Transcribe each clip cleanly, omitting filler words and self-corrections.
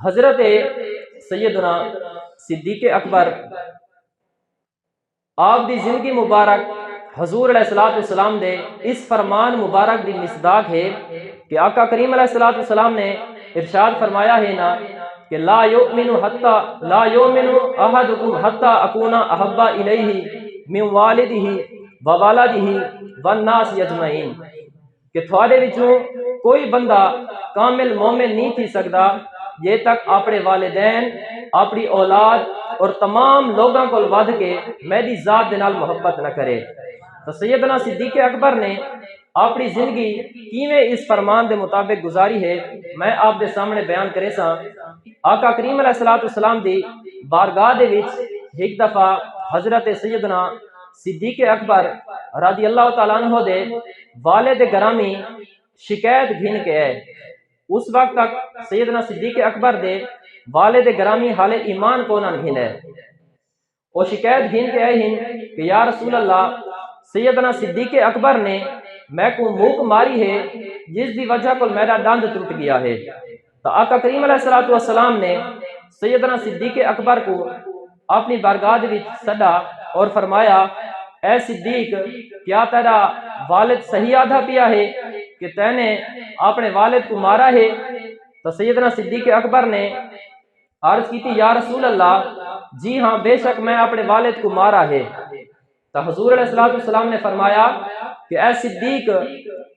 حضرت سیدنا صدیق اکبر آپ دی زندگی مبارک حضور علیہ السلام دے اس فرمان مبارک دی مصداق ہے کہ آقا کریم علیہ السلام نے ارشاد فرمایا ہے نا کہ لا یؤمن احدکم حتی اکون احب الیہ من والدہ ووالدہ والناس اجمعین، کہ تھوڑے وچوں کوئی بندہ کامل مومن نہیں تھی سکتا یہ تک اپنے والدین، اپنی اولاد اور تمام لوگوں کو ود کے میری ذات دے نال محبت نہ کرے۔ تو سیدنا صدیق اکبر نے اپنی زندگی کیویں اس فرمان دے مطابق گزاری ہے میں آپ دے سامنے بیان کرے سا۔ آقا کریم علیہ السلام دی بارگاہ دے وچ ایک دفعہ حضرت سیدنا صدیق اکبر رضی اللہ تعالیٰ عنہ دے والد گرامی شکایت گھن کے ہے۔ اس وقت تک سیدنا صدیق اکبر دے والد گرامی حال ایمان کو نہ گھن ہے۔ وہ شکایت گھن کے آئے ہیں کہ یا رسول اللہ، سیدنا صدیق اکبر نے میں کو موک ماری ہے جس دی وجہ کو میرا دند ٹوٹ گیا ہے۔ تو آقا کریم علیہ السلام نے سیدنا صدیق اکبر کو اپنی بارگاہ وچ سدا اور فرمایا، اے صدیق، کیا تیرا والد صحیح آدھا پیا ہے کہ تے نے اپنے والد کو مارا ہے؟ تو سیدنا صدیق اکبر نے عرض کی تھی، یا رسول اللہ، جی ہاں بے شک میں اپنے والد کو مارا ہے۔ تو حضور علیہ السلام نے فرمایا کہ اے صدیق،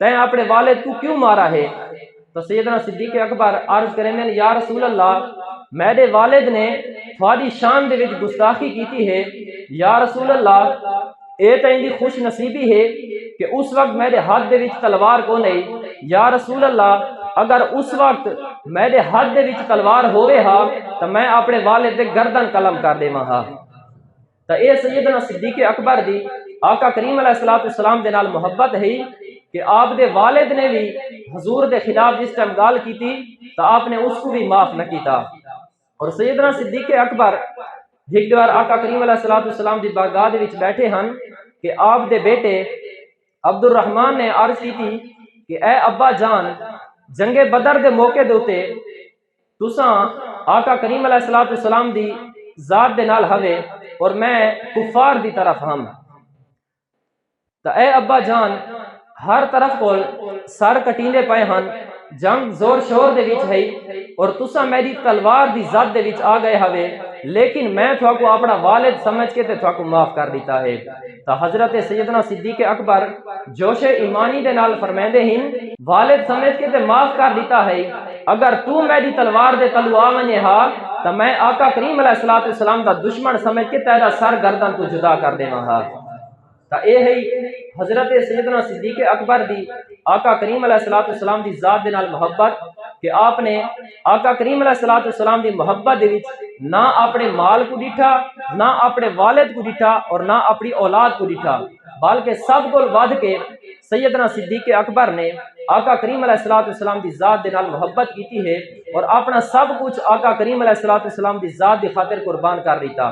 تے اپنے والد کو کیوں مارا ہے؟ تو سیدنا صدیق اکبر عرض کریں میں، یا رسول اللہ، میرے والد نے تھوڑی شان دے وچ گستاخی کیتی ہے۔ یا رسول اللہ، اے تے دی خوش نصیبی ہے کہ اس وقت میرے ہاتھ دے وچ تلوار کو نہیں۔ یا رسول اللہ، اگر اس وقت میرے ہاتھ دے وچ تلوار ہوئے ہا تو میں اپنے والد دے گردن قلم کر دے ہا۔ تو اے سیدنا صدیق اکبر دی آقا کریم علیہ السلام دے نال محبت ہے کہ آپ دے والد نے بھی حضور دے خلاف جس ٹائم گال کی تھی تو آپ نے اس کو بھی معاف نہ کیتا۔ اور سیدنا صدیق اکبر ایک بار آقا کریم علیہ السلام دی بارگاہ دے وچ بیٹھے ہن کہ آپ دے بیٹے عبد الرحمن نے عرض کی تھی کہ اے ابا جان، جنگ بدر دے موقع دے اوتے تساں آقا کریم علیہ السلام دی ذات دے نال ہوے اور میں کفار دی طرف ہم۔ تو اے ابا جان، ہر طرف کول سر کٹیندے پئے ہن، جنگ زور شور دے وچ ہے اور تساں میری تلوار دی ذات دے وچ آ گئے ہوے، لیکن میں تھوا کو اپنا والد سمجھ کے تے تھوا کو معاف کر دیتا ہے۔ تو حضرت سیدنا صدیق اکبر جوش ایمانی دے نال فرمیندے ہیں، والد سمجھ کے تے معاف کر دیتا ہے، اگر تو میری تلوار دے تلو آ ونجے ہا تو میں آقا کریم علیہ السلام دا دشمن سمجھ کے تیرا سر گردن تو جدا کر دیواں ہا۔ تو اے ہے حضرت سیدنا صدیق اکبر دی آقا کریم علیہ السلام دی ذات دے نال محبت کہ آپ نے آقا کریم علیہ السلام دی محبت دے وچ نہ اپنے مال کو ڈٹھا، نہ اپنے والد کو ڈٹھا اور نہ اپنی اولاد کو ڈٹھا، بلکہ سب کو ود کے سیدنا صدیق اکبر نے آقا کریم علیہ السلام دی ذات دے نال محبت کیتی ہے اور اپنا سب کچھ آقا کریم علیہ السلام دی ذات دی خاطر قربان کر دیتا۔